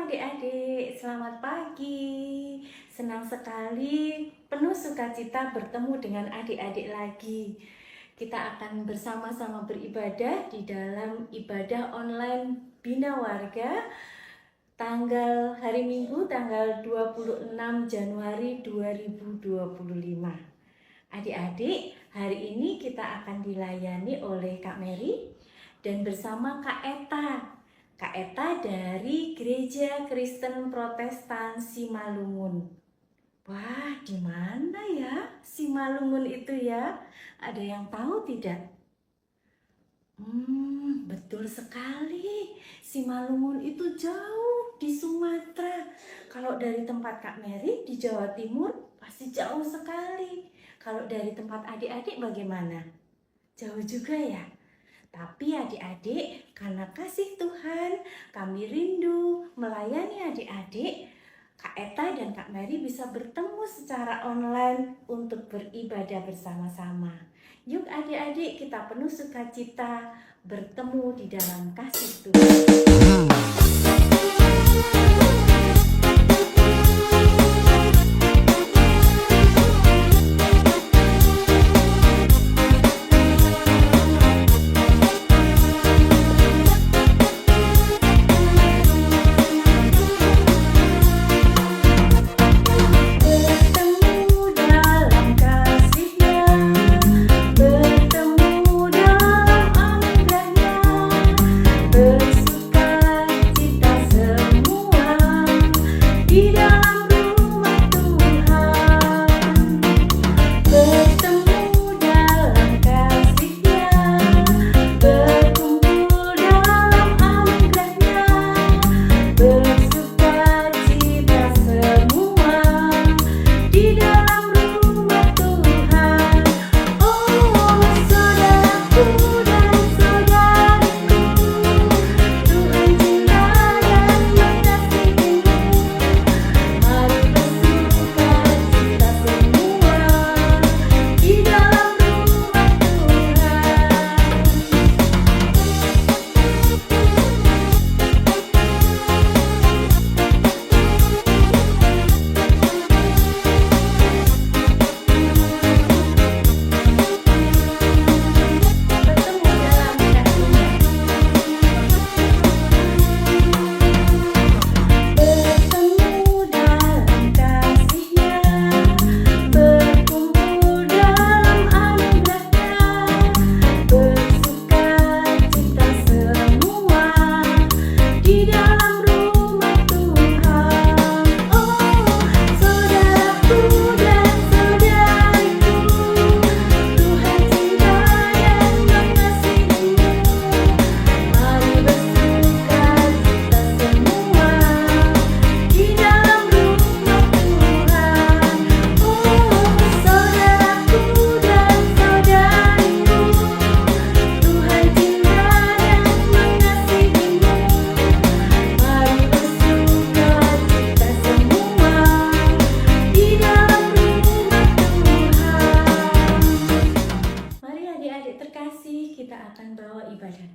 adik-adik, selamat pagi. Senang sekali, penuh sukacita bertemu dengan adik-adik lagi. Kita akan bersama-sama beribadah di dalam ibadah online Bina Warga tanggal hari Minggu tanggal 26 Januari 2025. Adik-adik, hari ini kita akan dilayani oleh Kak Mary dan bersama Kak Eta. Kak Eta dari Gereja Kristen Protestan Simalungun. Wah, di mana ya Simalungun itu ya? Ada yang tahu tidak? Betul sekali. Simalungun itu jauh di Sumatera. Kalau dari tempat Kak Mary di Jawa Timur pasti jauh sekali. Kalau dari tempat adik-adik bagaimana? Jauh juga ya? Tapi adik-adik, karena kasih Tuhan, kami rindu melayani adik-adik. Kak Eta dan Kak Mary bisa bertemu secara online untuk beribadah bersama-sama. Yuk adik-adik, kita penuh sukacita bertemu di dalam kasih Tuhan.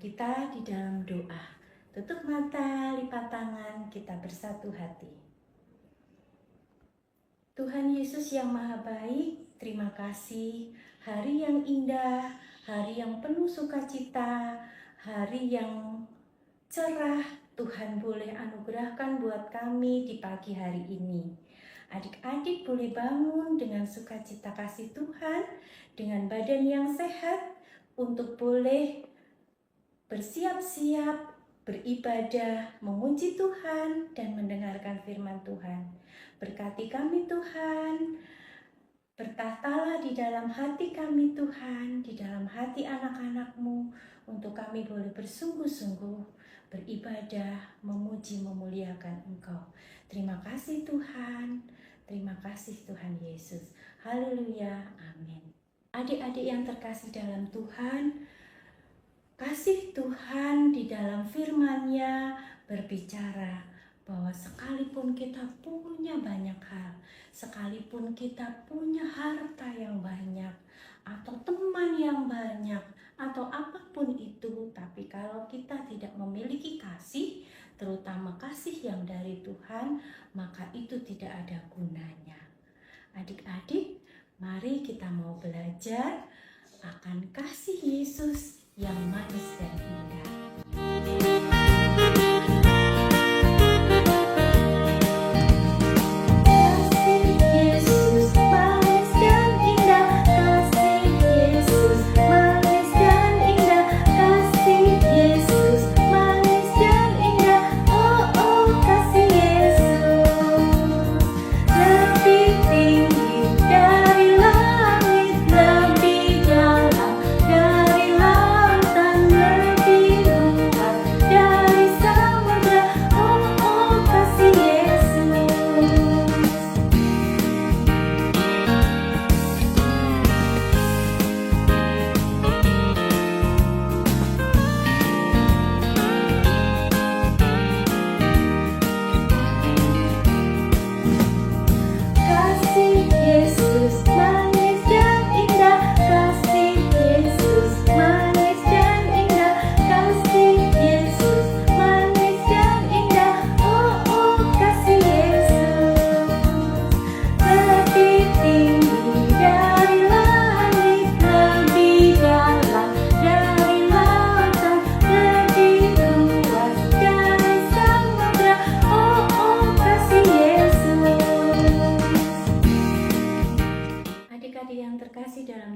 Kita di dalam doa. Tutup mata, lipat tangan, kita bersatu hati. Tuhan Yesus yang Maha Baik, terima kasih hari yang indah, hari yang penuh sukacita, hari yang cerah Tuhan boleh anugerahkan buat kami di pagi hari ini. Adik-adik boleh bangun dengan sukacita kasih Tuhan, dengan badan yang sehat untuk boleh bersiap-siap, beribadah, memuji Tuhan, dan mendengarkan firman Tuhan. Berkati kami Tuhan, bertahtalah di dalam hati kami Tuhan, di dalam hati anak-anak-Mu, untuk kami boleh bersungguh-sungguh, beribadah, memuji, memuliakan Engkau. Terima kasih Tuhan, terima kasih Tuhan Yesus. Haleluya, amin. Adik-adik yang terkasih dalam Tuhan, kasih Tuhan di dalam firman-Nya berbicara bahwa sekalipun kita punya banyak hal, sekalipun kita punya harta yang banyak, atau teman yang banyak, atau apapun itu, tapi kalau kita tidak memiliki kasih, terutama kasih yang dari Tuhan, maka itu tidak ada gunanya. Adik-adik, mari kita mau belajar akan kasih Yesus yang manis dan indah.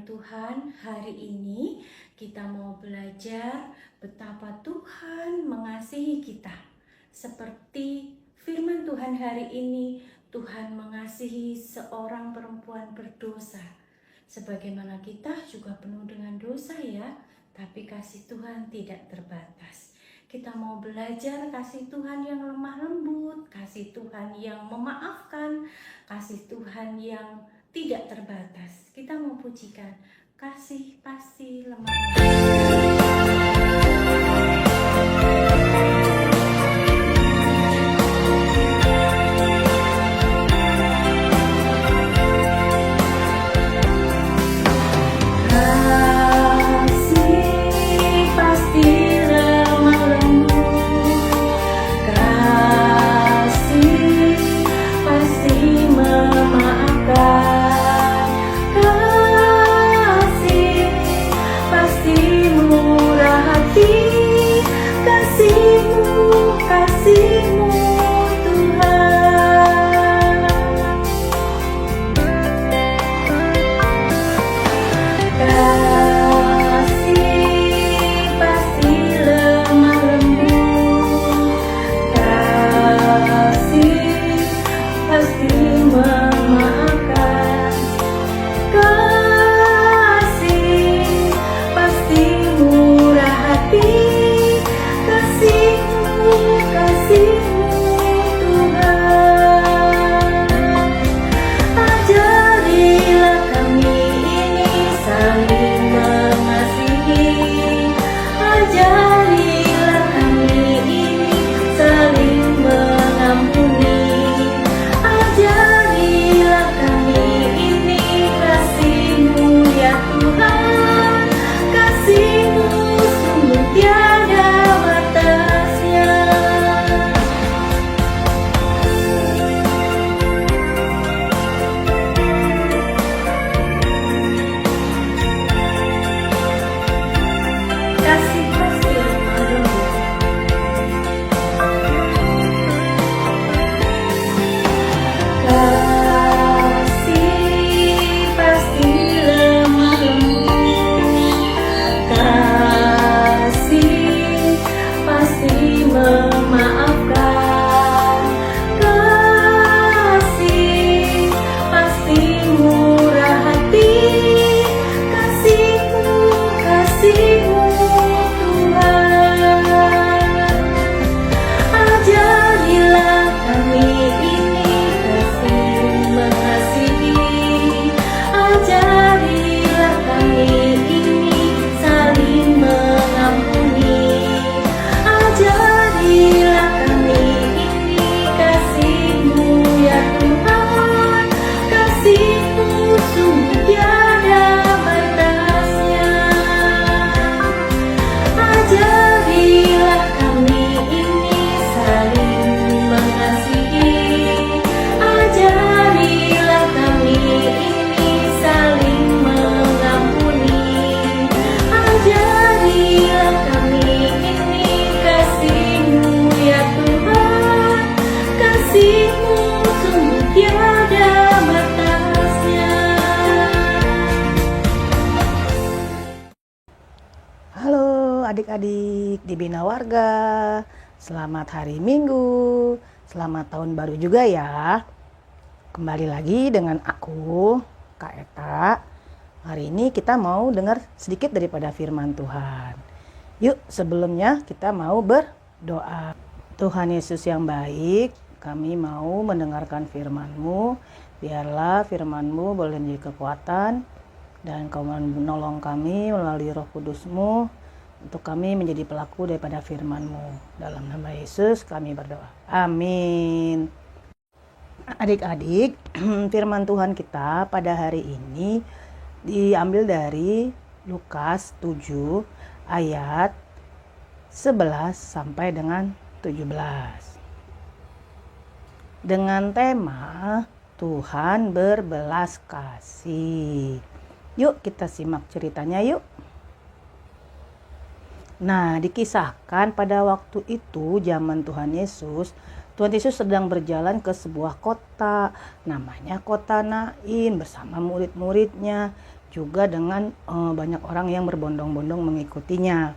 Tuhan, hari ini kita mau belajar betapa Tuhan mengasihi kita. Seperti firman Tuhan hari ini, Tuhan mengasihi seorang perempuan berdosa. Sebagaimana kita juga penuh dengan dosa ya, tapi kasih Tuhan tidak terbatas. Kita mau belajar kasih Tuhan yang lemah lembut, kasih Tuhan yang memaafkan, kasih Tuhan yang tidak terbatas. Kita mau pujikan, kasih pasti lemah lembut. Murah hati adik-adik di Bina Warga. Selamat hari Minggu, selamat tahun baru juga ya. Kembali lagi dengan aku, Kak Eta. Hari ini kita mau dengar sedikit daripada firman Tuhan. Yuk, sebelumnya kita mau berdoa. Tuhan Yesus yang baik, kami mau mendengarkan firman-Mu. Biarlah firman-Mu boleh menjadi kekuatan dan Kau menolong kami melalui Roh Kudus-Mu untuk kami menjadi pelaku daripada firman-Mu. Dalam nama Yesus kami berdoa. Amin. Adik-adik, firman Tuhan kita pada hari ini diambil dari Lukas 7 ayat 11 sampai dengan 17. Dengan tema Tuhan berbelas kasih. Yuk kita simak ceritanya yuk. Nah, dikisahkan pada waktu itu zaman Tuhan Yesus sedang berjalan ke sebuah kota, namanya kota Nain, bersama murid-muridnya, juga dengan banyak orang yang berbondong-bondong mengikutinya.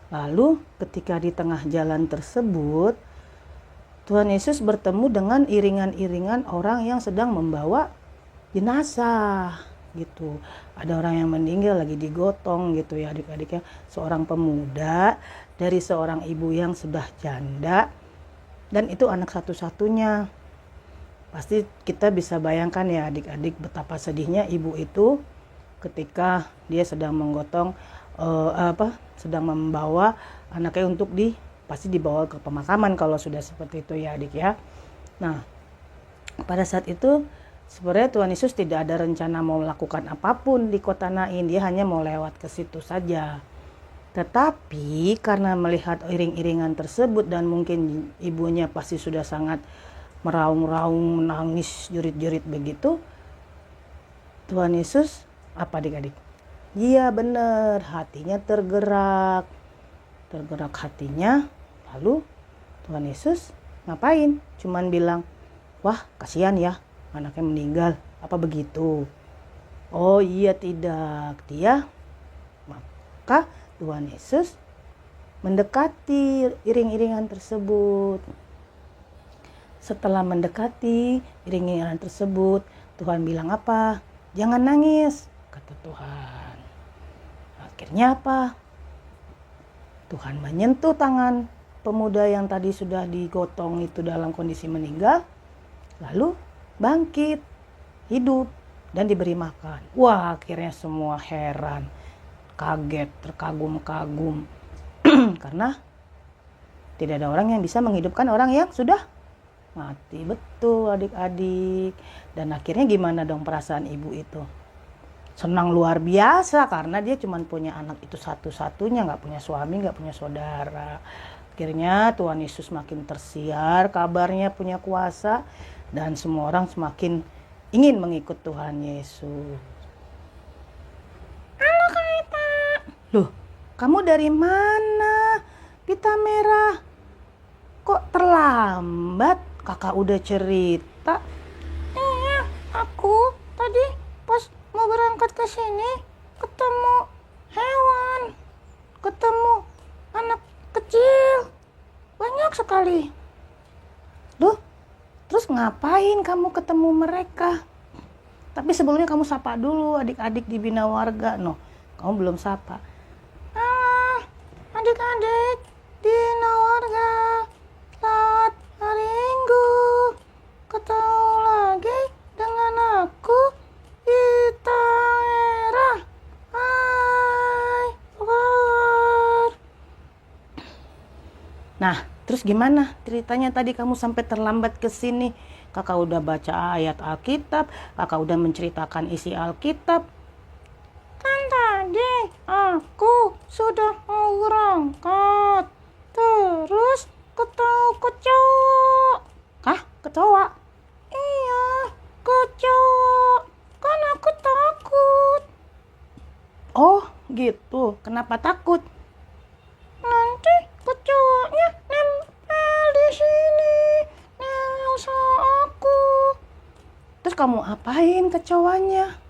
Lalu ketika di tengah jalan tersebut, Tuhan Yesus bertemu dengan iringan-iringan orang yang sedang membawa jenazah gitu. Ada orang yang meninggal lagi digotong gitu ya adik-adik ya. Seorang pemuda dari seorang ibu yang sudah janda dan itu anak satu-satunya. Pasti kita bisa bayangkan ya adik-adik betapa sedihnya ibu itu ketika dia sedang menggotong sedang membawa anaknya untuk pasti dibawa ke pemakaman kalau sudah seperti itu ya adik ya. Nah, pada saat itu sebenarnya Tuhan Yesus tidak ada rencana mau melakukan apapun di kota Nain, dia hanya mau lewat ke situ saja. Tetapi karena melihat iring-iringan tersebut dan mungkin ibunya pasti sudah sangat meraung-raung, menangis, jerit-jerit begitu, Tuhan Yesus apa adik-adik? Iya benar, hatinya tergerak hatinya. Lalu Tuhan Yesus ngapain? Cuman bilang, wah kasihan ya anaknya meninggal, apa begitu? Oh iya tidak, maka Tuhan Yesus mendekati iring-iringan tersebut. Setelah mendekati iring-iringan tersebut, Tuhan bilang apa? Jangan nangis, kata Tuhan. Akhirnya apa? Tuhan menyentuh tangan pemuda yang tadi sudah digotong itu dalam kondisi meninggal, lalu bangkit, hidup, dan diberi makan. Wah, akhirnya semua heran, kaget, terkagum-kagum. Karena tidak ada orang yang bisa menghidupkan orang yang sudah mati. Betul adik-adik. Dan akhirnya gimana dong perasaan ibu itu? Senang luar biasa karena dia cuma punya anak itu satu-satunya, gak punya suami, gak punya saudara. Akhirnya Tuhan Yesus makin tersiar, kabarnya punya kuasa. Dan semua orang semakin ingin mengikut Tuhan Yesus. Halo Kak Eta. Loh, kamu dari mana? Pita merah. Kok terlambat? Kakak udah cerita. Iya, aku tadi pas mau berangkat ke sini ketemu hewan. Ketemu anak kecil. Banyak sekali. Loh, terus ngapain kamu ketemu mereka? Tapi sebelumnya kamu sapa dulu adik-adik di Bina Warga. No, kamu belum sapa. Adik-adik di Bina Warga. Selamat hari Minggu. Ketemu lagi dengan aku, Ita Era. Hai, apa kabar? Nah, terus gimana ceritanya tadi kamu sampai terlambat ke sini? Kakak udah baca ayat Alkitab, kakak udah menceritakan isi Alkitab. Kan tadi aku sudah mau berangkat, terus ketemu kecoa. Hah? Kecoa? Iya, kecoa. Kan aku takut. Oh gitu, kenapa takut? Nanti kecoanya nempel di sini, nelsa aku. Terus kamu apain kecoanya?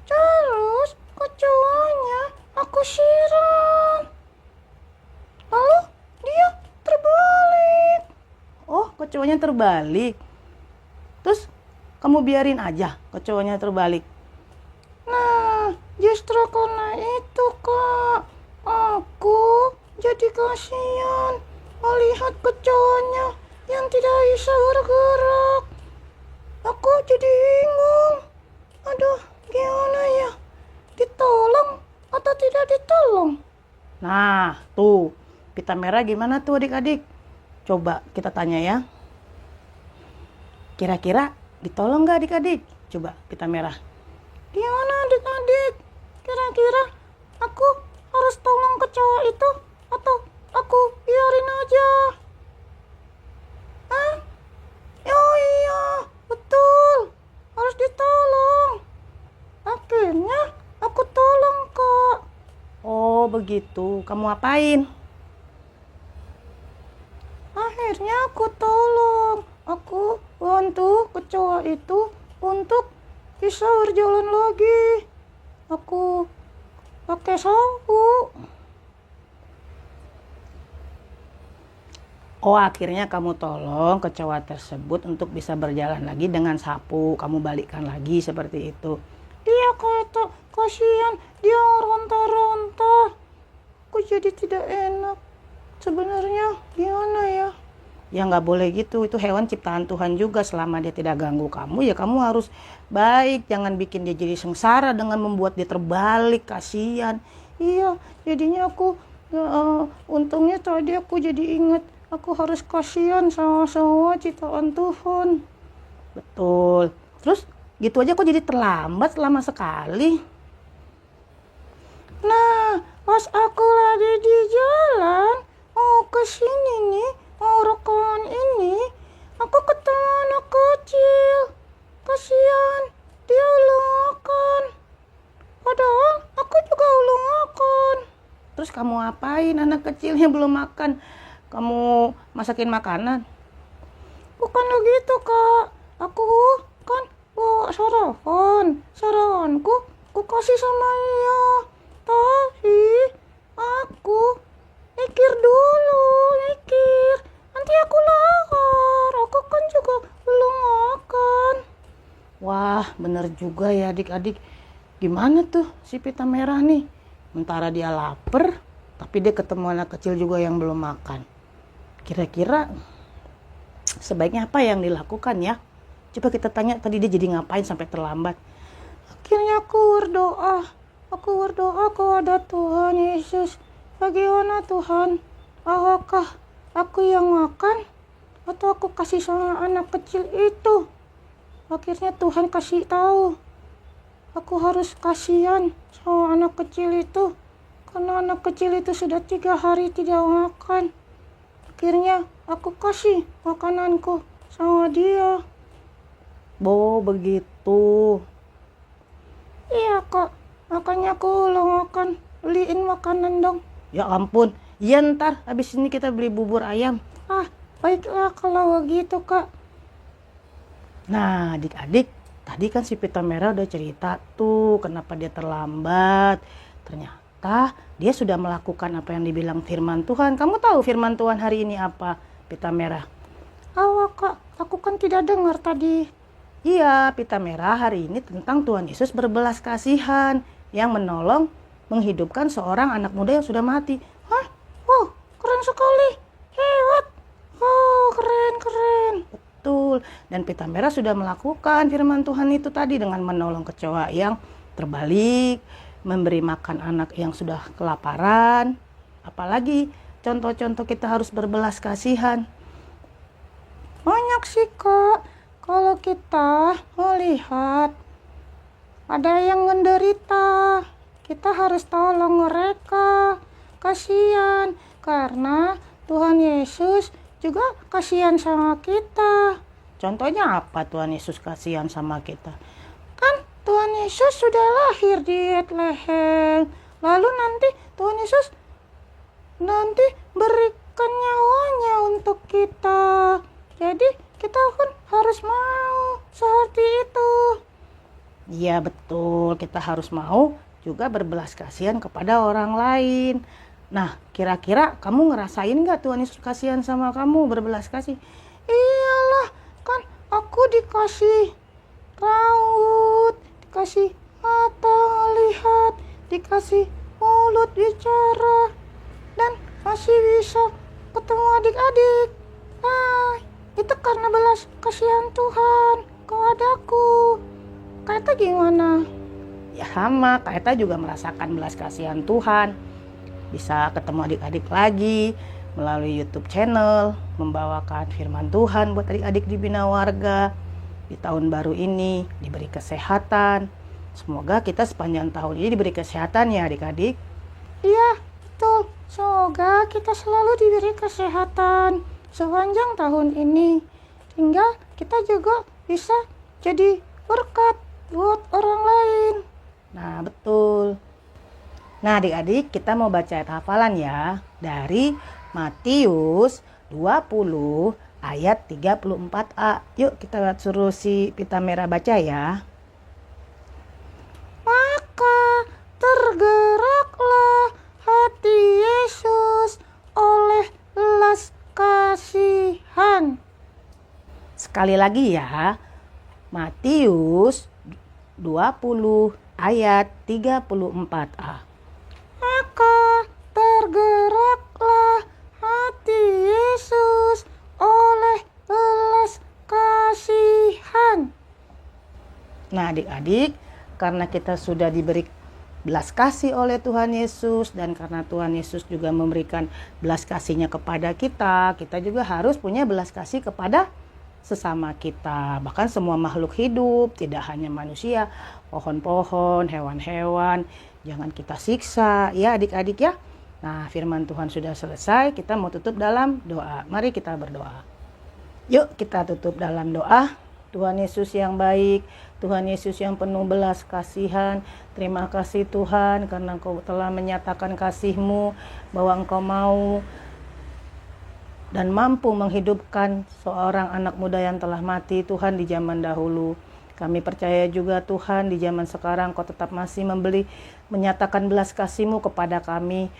Terus kecoanya aku siram. kecoanya terbalik. Terus kamu biarin aja kecoanya terbalik. Nah, justru karena itu Kak, aku jadi kasihan melihat kecoanya yang tidak bisa bergerak. Aku jadi bingung. Aduh, gimana ya? Ditolong atau tidak ditolong? Nah, tuh, pita merah gimana tuh adik-adik? Coba kita tanya ya. Kira-kira ditolong nggak adik-adik? Coba pita merah. Gimana adik-adik? Kira-kira aku harus tolong kecoa itu atau aku biarin aja? Hah? Oh iya, betul. Harus ditolong. Akhirnya aku tolong Kak. Oh begitu, kamu apain? Akhirnya aku tolong. Aku bantu kecoa itu untuk bisa berjalan lagi. Aku pakai sapu. Oh akhirnya kamu tolong kecoa tersebut untuk bisa berjalan lagi dengan sapu. Kamu balikkan lagi seperti itu. Dia kata kasihan, dia ronta-ronta. Aku jadi tidak enak. Sebenarnya gimana ya? Ya nggak boleh gitu, itu hewan ciptaan Tuhan juga. Selama dia tidak ganggu kamu, ya kamu harus baik. Jangan bikin dia jadi sengsara dengan membuat dia terbalik, kasihan. Iya, jadinya aku untungnya tadi aku jadi ingat aku harus kasihan sama ciptaan Tuhan. Betul. Terus gitu aja kok jadi terlambat lama sekali. Nah, pas aku lagi di jalan mau ke sini nih, mau rekaman ini, aku ketemu anak kecil. Kasihan, dia belum makan. Padahal aku juga belum makan. Terus kamu apain anak kecilnya belum makan? Kamu masakin makanan? Bukan begitu Kak. Aku kan bawa sarapanku aku kasih sama dia. Tapi aku mikir dulu, nanti aku lapar, aku kan juga belum makan. Wah bener juga ya adik-adik. Gimana tuh si pita merah nih? Mentara dia lapar, tapi dia ketemu anak kecil juga yang belum makan. Kira-kira sebaiknya apa yang dilakukan ya? Coba kita tanya tadi dia jadi ngapain sampai terlambat. Akhirnya aku berdoa kepada Tuhan Yesus. Bagaimana Tuhan? Apakah aku yang makan atau aku kasih sama anak kecil itu? Akhirnya Tuhan kasih tahu. Aku harus kasihan sama anak kecil itu. Karena anak kecil itu sudah 3 hari tidak makan. Akhirnya aku kasih makananku sama dia. Oh begitu. Iya Kak, makanya aku belum makan. Beliin makanan dong. Ya ampun, iya ntar habis ini kita beli bubur ayam. Ah baiklah kalau begitu Kak. Nah adik-adik, tadi kan si pita merah udah cerita tuh kenapa dia terlambat. Ternyata dia sudah melakukan apa yang dibilang firman Tuhan. Kamu tahu firman Tuhan hari ini apa, pita merah? Kak, aku kan tidak dengar tadi. Iya, pita merah hari ini tentang Tuhan Yesus berbelas kasihan yang menolong menghidupkan seorang anak muda yang sudah mati. Hah? Wow, keren sekali. Hebat. Oh, keren. Betul. Dan pita merah sudah melakukan firman Tuhan itu tadi dengan menolong kecoa yang terbalik, memberi makan anak yang sudah kelaparan. Apalagi contoh-contoh kita harus berbelas kasihan. Banyak sih Kak. Kalau kita melihat ada yang menderita, kita harus tolong mereka. Kasihan karena Tuhan Yesus juga kasihan sama kita. Contohnya apa Tuhan Yesus kasihan sama kita? Kan Tuhan Yesus sudah lahir di Betlehem. Lalu nanti Tuhan Yesus berikan nyawanya untuk kita. Jadi kita pun harus mau seperti itu. Iya betul, kita harus mau juga berbelas kasihan kepada orang lain. Nah, kira-kira kamu ngerasain gak Tuhan Yesus kasihan sama kamu, berbelas kasih? Iya, dikasih rambut, dikasih mata lihat, dikasih mulut bicara, dan masih bisa ketemu adik-adik. Itu karena belas kasihan Tuhan kepadaku. Kak Eta gimana? Ya sama, Kak Eta juga merasakan belas kasihan Tuhan. Bisa ketemu adik-adik lagi melalui YouTube channel, membawakan firman Tuhan buat adik-adik di Bina Warga. Di tahun baru ini diberi kesehatan. Semoga kita sepanjang tahun ini diberi kesehatan ya adik-adik. Iya, betul. Semoga kita selalu diberi kesehatan sepanjang tahun ini. Hingga kita juga bisa jadi berkat buat orang lain. Nah, betul. Nah, adik-adik, kita mau baca ayat hafalan ya. Dari Matius 20 ayat 34a. Yuk kita suruh si pita merah baca ya. Maka tergeraklah hati Yesus oleh belas kasihan. Sekali lagi ya. Matius 20 ayat 34a. Maka tergeraklah hati Yesus oleh belas kasihan. Nah adik-adik, karena kita sudah diberi belas kasih oleh Tuhan Yesus, dan karena Tuhan Yesus juga memberikan belas kasihnya kepada kita, kita juga harus punya belas kasih kepada sesama kita. Bahkan semua makhluk hidup, tidak hanya manusia, pohon-pohon, hewan-hewan, jangan kita siksa ya adik-adik ya. Nah, firman Tuhan sudah selesai, kita mau tutup dalam doa. Mari kita berdoa. Yuk kita tutup dalam doa. Tuhan Yesus yang baik, Tuhan Yesus yang penuh belas kasihan, terima kasih Tuhan karena Engkau telah menyatakan kasih-Mu, bahwa Engkau mau dan mampu menghidupkan seorang anak muda yang telah mati Tuhan di zaman dahulu. Kami percaya juga Tuhan di zaman sekarang Kau tetap masih menyatakan belas kasih-Mu kepada kami,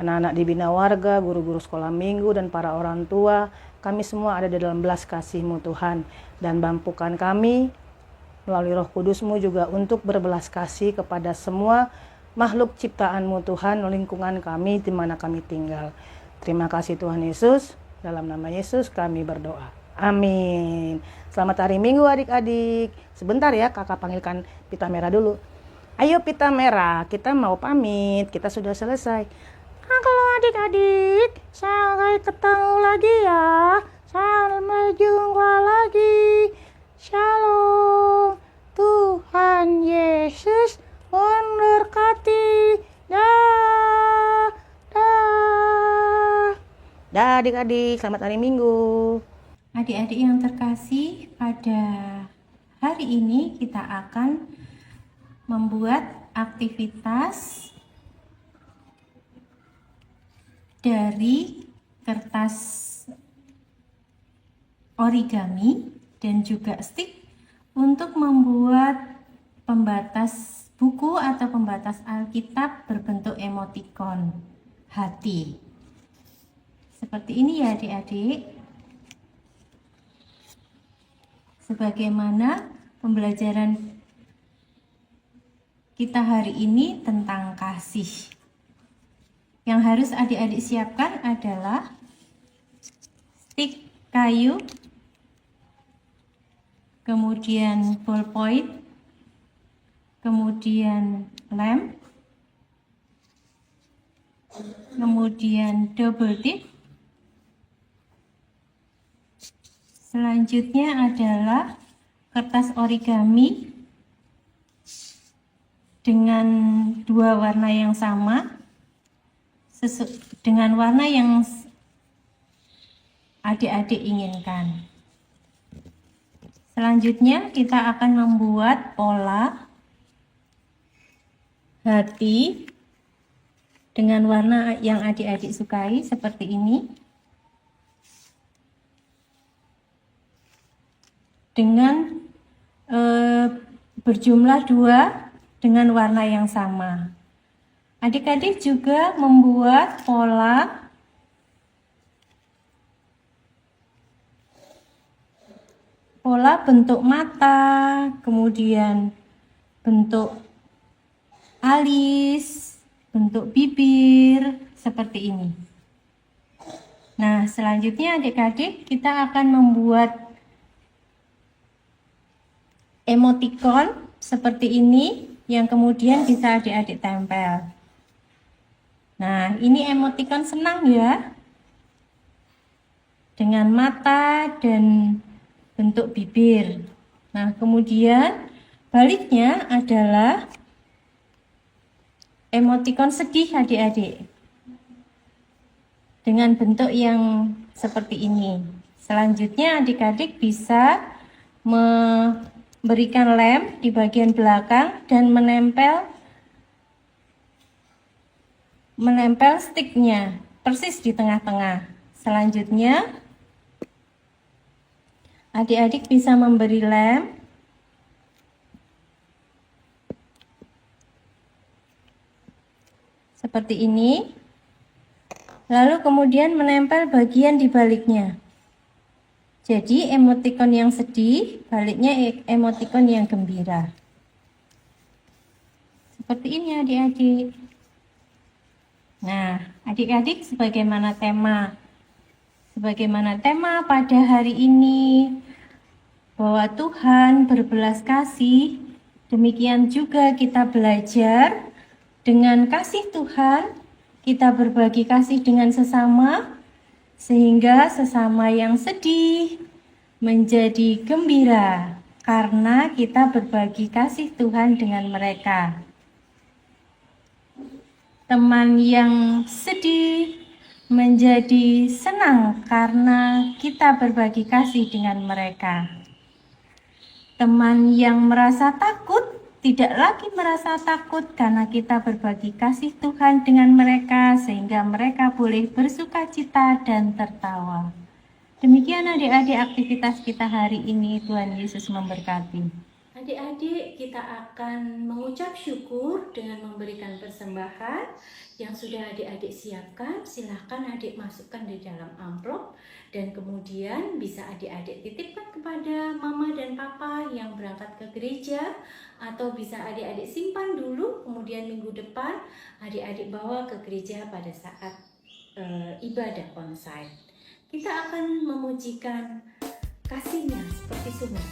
anak-anak di Bina Warga, guru-guru sekolah minggu, dan para orang tua. Kami semua ada di dalam belas kasih-Mu Tuhan, dan mampukan kami melalui Roh Kudus-Mu juga untuk berbelas kasih kepada semua makhluk ciptaan-Mu Tuhan, lingkungan kami di mana kami tinggal. Terima kasih Tuhan Yesus. Dalam nama Yesus kami berdoa. Amin. Selamat hari Minggu adik-adik. Sebentar ya, kakak panggilkan pita merah dulu. Ayo pita merah, kita mau pamit. Kita sudah selesai. Kalau adik-adik, sampai ketemu lagi ya. Sampai jumpa lagi. Shalom. Tuhan Yesus memberkati. Dah. Dah adik-adik, selamat hari Minggu. Adik-adik yang terkasih, pada hari ini kita akan membuat aktivitas dari kertas origami dan juga stick untuk membuat pembatas buku atau pembatas Alkitab berbentuk emotikon hati. Seperti ini ya adik-adik. Sebagaimana pembelajaran kita hari ini tentang kasih. Yang harus adik-adik siapkan adalah stik kayu, kemudian ballpoint, kemudian lem, kemudian double tip. Selanjutnya adalah kertas origami dengan dua warna yang sama, dengan warna yang adik-adik inginkan. Selanjutnya kita akan membuat pola hati dengan warna yang adik-adik sukai seperti ini. Dengan berjumlah 2 dengan warna yang sama. Adik-adik juga membuat pola pola bentuk mata, kemudian bentuk alis, bentuk bibir, seperti ini. Nah, selanjutnya adik-adik kita akan membuat emoticon seperti ini yang kemudian bisa adik-adik tempel. Nah, ini emoticon senang ya, dengan mata dan bentuk bibir. Nah, kemudian baliknya adalah emoticon sedih adik-adik, dengan bentuk yang seperti ini. Selanjutnya adik-adik bisa memberikan lem di bagian belakang dan menempel sticknya persis di tengah-tengah. Selanjutnya adik-adik bisa memberi lem seperti ini, lalu kemudian menempel bagian di baliknya. Jadi emoticon yang sedih, baliknya emoticon yang gembira. Seperti ini adik-adik. Nah, adik-adik sebagaimana tema pada hari ini, bahwa Tuhan berbelas kasih, demikian juga kita belajar dengan kasih Tuhan, kita berbagi kasih dengan sesama, sehingga sesama yang sedih menjadi gembira karena kita berbagi kasih Tuhan dengan mereka. Teman yang sedih menjadi senang karena kita berbagi kasih dengan mereka. Teman yang merasa takut tidak lagi merasa takut karena kita berbagi kasih Tuhan dengan mereka, sehingga mereka boleh bersukacita dan tertawa. Demikian adik-adik aktivitas kita hari ini. Tuhan Yesus memberkati. Adik-adik, kita akan mengucap syukur dengan memberikan persembahan yang sudah adik-adik siapkan. Silahkan adik masukkan di dalam amplop dan kemudian bisa adik-adik titipkan kepada mama dan papa yang berangkat ke gereja, atau bisa adik-adik simpan dulu, kemudian minggu depan adik-adik bawa ke gereja pada saat ibadah onsite. Kita akan memujikan kasih-Nya seperti sungai.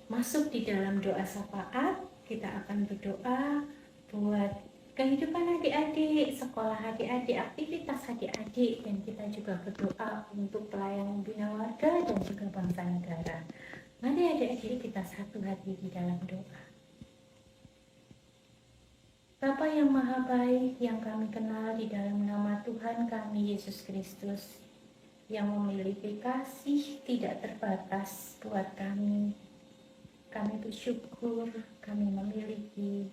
Masuk di dalam doa syafaat, kita akan berdoa buat kehidupan adik-adik, sekolah adik-adik, aktivitas adik-adik, dan kita juga berdoa untuk pelayanan bina warga dan juga bangsa negara. Mari adik-adik kita satu hati di dalam doa. yang maha baik yang kami kenal di dalam nama Tuhan kami Yesus Kristus, yang memiliki kasih tidak terbatas buat kami. Kami bersyukur kami memiliki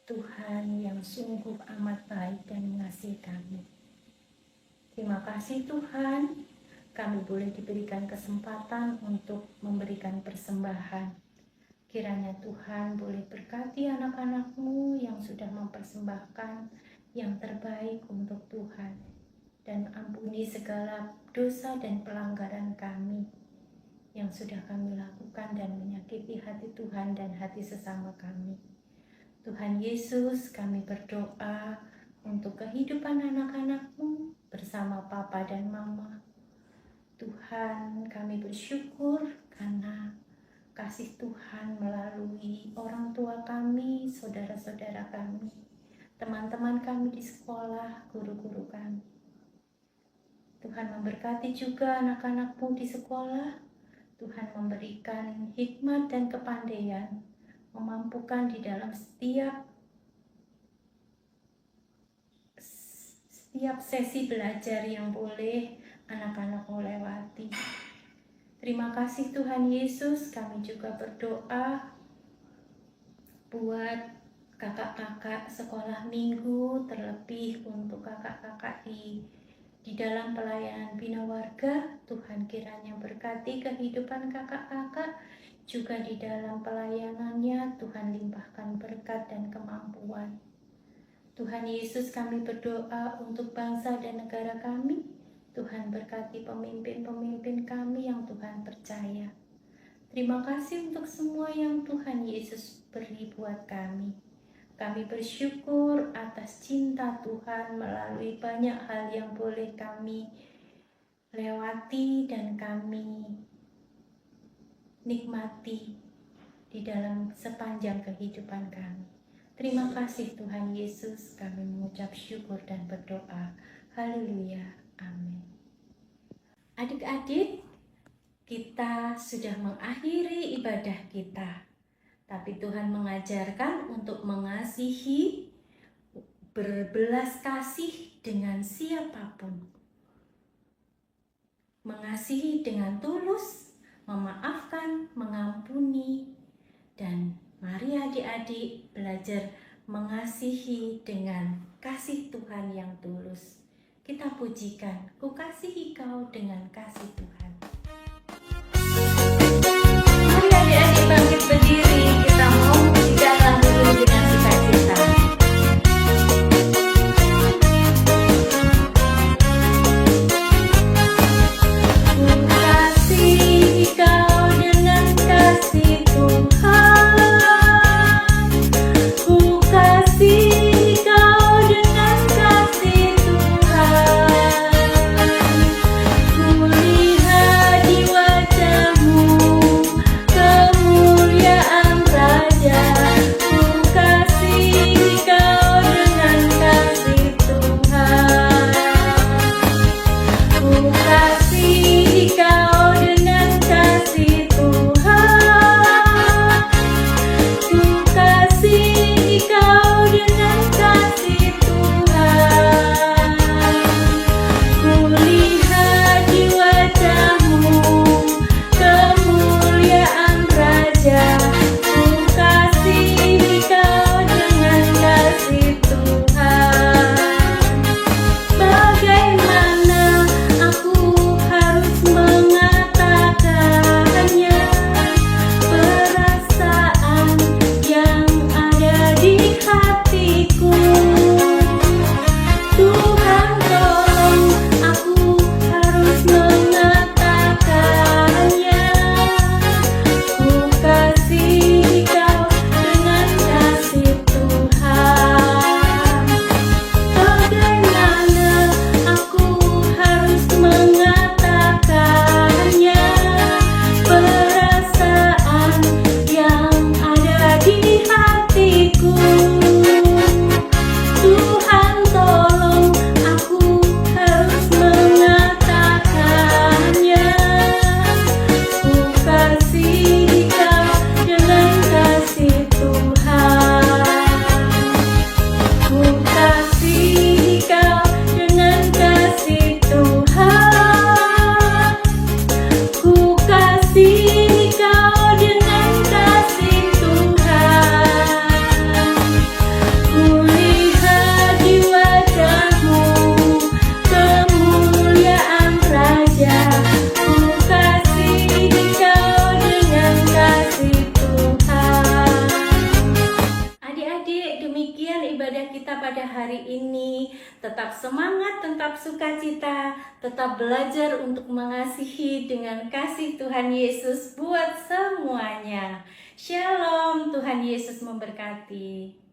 Tuhan yang sungguh amat baik dan mengasihi kami. Terima kasih Tuhan, kami boleh diberikan kesempatan untuk memberikan persembahan. Kiranya Tuhan boleh berkati anak-anak-Mu yang sudah mempersembahkan yang terbaik untuk Tuhan, dan ampuni segala dosa dan pelanggaran kami yang sudah kami lakukan dan menyakiti hati Tuhan dan hati sesama kami. Tuhan Yesus, kami berdoa untuk kehidupan anak-anak-Mu bersama Papa dan Mama. Tuhan, kami bersyukur karena kasih Tuhan melalui orang tua kami, saudara-saudara kami, teman-teman kami di sekolah, guru-guru kami. Tuhan memberkati juga anak-anak-Mu di sekolah. Tuhan memberikan hikmat dan kepandaian, memampukan di dalam setiap sesi belajar yang boleh anak-anak-Mu lewati. Terima kasih Tuhan Yesus, kami juga berdoa buat kakak-kakak sekolah minggu, terlebih untuk kakak-kakak di dalam pelayanan Bina Warga. Tuhan kiranya berkati kehidupan kakak-kakak, juga di dalam pelayanannya Tuhan limpahkan berkat dan kemampuan. Tuhan Yesus, kami berdoa untuk bangsa dan negara kami. Tuhan berkati pemimpin-pemimpin kami yang Tuhan percaya. Terima kasih untuk semua yang Tuhan Yesus beri buat kami. Kami bersyukur atas cinta Tuhan melalui banyak hal yang boleh kami lewati dan kami nikmati di dalam sepanjang kehidupan kami. Terima kasih Tuhan Yesus, kami mengucap syukur dan berdoa. Haleluya, amin. Adik-adik, kita sudah mengakhiri ibadah kita. Tapi Tuhan mengajarkan untuk mengasihi, berbelas kasih dengan siapapun. Mengasihi dengan tulus, memaafkan, mengampuni, dan mari adik-adik belajar mengasihi dengan kasih Tuhan yang tulus. Kita pujikan, ku kasihi kau dengan kasih Tuhan. Mari adik-adik bangkit berdiri, kita mau memujikan lagu dengan sukacita. Ku kasihi kau dengan kasih Tuhan. Ku kasihi kau dengan kasih Tuhan. Ku lihat di wajahmu kemuliaan demikian ibadah kita pada hari ini. Tetap semangat, tetap sukacita, tetap belajar untuk mengasihi dengan kasih Tuhan Yesus buat semuanya. Shalom, Tuhan Yesus memberkati.